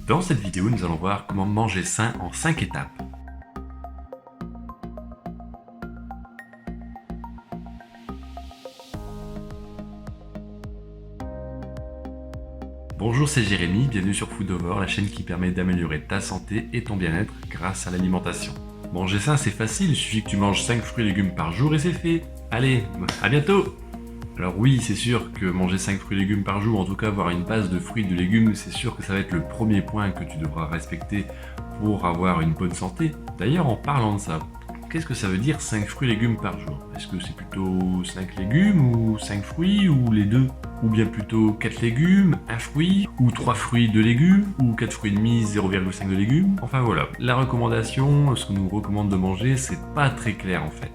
Dans cette vidéo, nous allons voir comment manger sain en 5 étapes. Bonjour, c'est Jérémy, bienvenue sur Foodover, la chaîne qui permet d'améliorer ta santé et ton bien-être grâce à l'alimentation. Manger sain, c'est facile, il suffit que tu manges 5 fruits et légumes par jour et c'est fait. Allez, à bientôt! Alors oui, c'est sûr que manger 5 fruits et légumes par jour, en tout cas avoir une base de fruits et de légumes, c'est sûr que ça va être le premier point que tu devras respecter pour avoir une bonne santé. D'ailleurs, en parlant de ça, qu'est-ce que ça veut dire 5 fruits et légumes par jour? Est-ce que c'est plutôt 5 légumes ou 5 fruits ou les deux? Ou bien plutôt 4 légumes, 1 fruit, ou 3 fruits, 2 légumes, ou 4 fruits et demi, 0,5 de légumes? Enfin voilà, la recommandation, ce qu'on nous recommande de manger, c'est pas très clair en fait.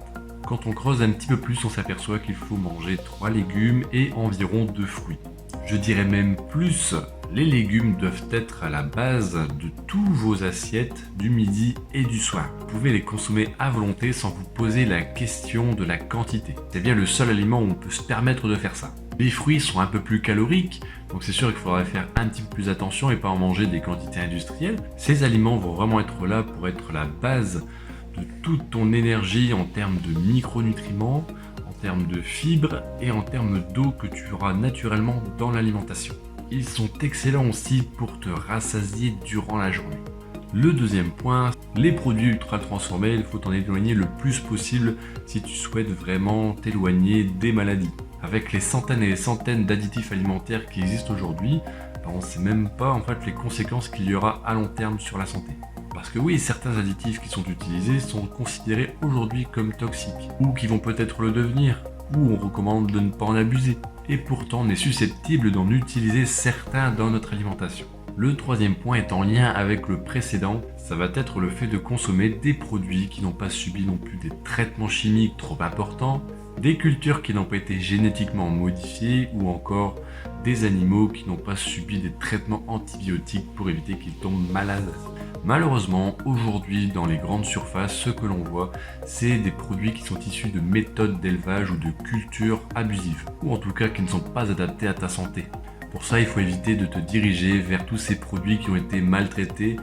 Quand on creuse un petit peu plus, on s'aperçoit qu'il faut manger 3 légumes et environ 2 fruits. Je dirais même plus, les légumes doivent être à la base de tous vos assiettes du midi et du soir. Vous pouvez les consommer à volonté sans vous poser la question de la quantité. C'est bien le seul aliment où on peut se permettre de faire ça. Les fruits sont un peu plus caloriques, donc c'est sûr qu'il faudrait faire un petit peu plus attention et pas en manger des quantités industrielles. Ces aliments vont vraiment être là pour être la base de toute ton énergie en termes de micronutriments, en termes de fibres et en termes d'eau que tu auras naturellement dans l'alimentation. Ils sont excellents aussi pour te rassasier durant la journée. Le deuxième point, les produits ultra transformés, il faut t'en éloigner le plus possible si tu souhaites vraiment t'éloigner des maladies. Avec les centaines et les centaines d'additifs alimentaires qui existent aujourd'hui, on ne sait même pas en fait les conséquences qu'il y aura à long terme sur la santé. Parce que oui, certains additifs qui sont utilisés sont considérés aujourd'hui comme toxiques, ou qui vont peut-être le devenir, ou on recommande de ne pas en abuser. Et pourtant, on est susceptible d'en utiliser certains dans notre alimentation. Le troisième point est en lien avec le précédent, ça va être le fait de consommer des produits qui n'ont pas subi non plus des traitements chimiques trop importants, des cultures qui n'ont pas été génétiquement modifiées ou encore des animaux qui n'ont pas subi des traitements antibiotiques pour éviter qu'ils tombent malades. Malheureusement, aujourd'hui, dans les grandes surfaces, ce que l'on voit, c'est des produits qui sont issus de méthodes d'élevage ou de cultures abusives, ou en tout cas qui ne sont pas adaptés à ta santé. Pour ça, il faut éviter de te diriger vers tous ces produits qui ont été maltraités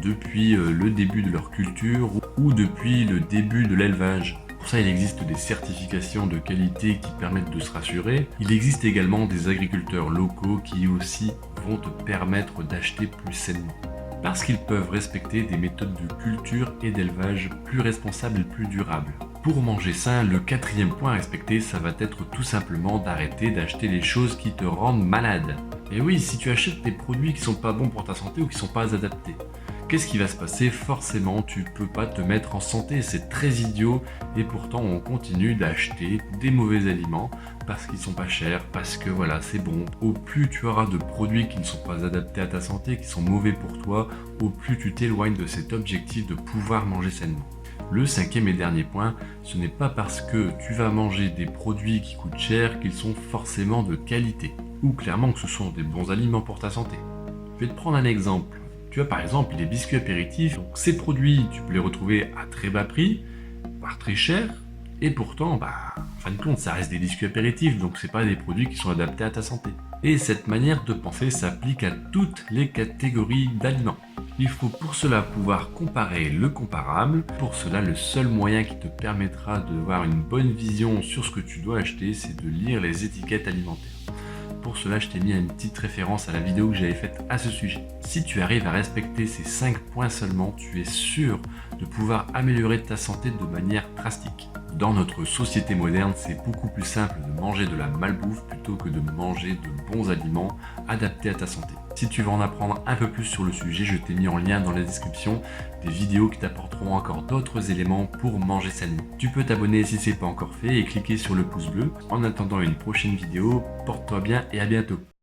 depuis le début de leur culture ou depuis le début de l'élevage. Pour ça, il existe des certifications de qualité qui permettent de se rassurer. Il existe également des agriculteurs locaux qui aussi vont te permettre d'acheter plus sainement. Parce qu'ils peuvent respecter des méthodes de culture et d'élevage plus responsables et plus durables. Pour manger sain, le quatrième point à respecter, ça va être tout simplement d'arrêter d'acheter les choses qui te rendent malade. Et oui, si tu achètes des produits qui sont pas bons pour ta santé ou qui sont pas adaptés, qu'est-ce qui va se passer? Forcément, tu peux pas te mettre en santé, c'est très idiot et pourtant on continue d'acheter des mauvais aliments parce qu'ils sont pas chers, parce que voilà, c'est bon. Au plus tu auras de produits qui ne sont pas adaptés à ta santé, qui sont mauvais pour toi, au plus tu t'éloignes de cet objectif de pouvoir manger sainement. Le cinquième et dernier point, ce n'est pas parce que tu vas manger des produits qui coûtent cher qu'ils sont forcément de qualité, ou clairement que ce sont des bons aliments pour ta santé. Je vais te prendre un exemple. Tu as par exemple les biscuits apéritifs, donc ces produits tu peux les retrouver à très bas prix, voire très cher, et pourtant, en fin de compte, ça reste des biscuits apéritifs, donc c'est pas des produits qui sont adaptés à ta santé. Et cette manière de penser s'applique à toutes les catégories d'aliments. Il faut pour cela pouvoir comparer le comparable. Pour cela, le seul moyen qui te permettra d'avoir une bonne vision sur ce que tu dois acheter, c'est de lire les étiquettes alimentaires. Pour cela, je t'ai mis une petite référence à la vidéo que j'avais faite à ce sujet. Si tu arrives à respecter ces 5 points seulement, tu es sûr de pouvoir améliorer ta santé de manière drastique. Dans notre société moderne, c'est beaucoup plus simple de manger de la malbouffe plutôt que de manger de bons aliments adaptés à ta santé. Si tu veux en apprendre un peu plus sur le sujet, je t'ai mis en lien dans la description des vidéos qui t'apporteront encore d'autres éléments pour manger sainement. Tu peux t'abonner si ce n'est pas encore fait et cliquer sur le pouce bleu. En attendant une prochaine vidéo, porte-toi bien et à bientôt.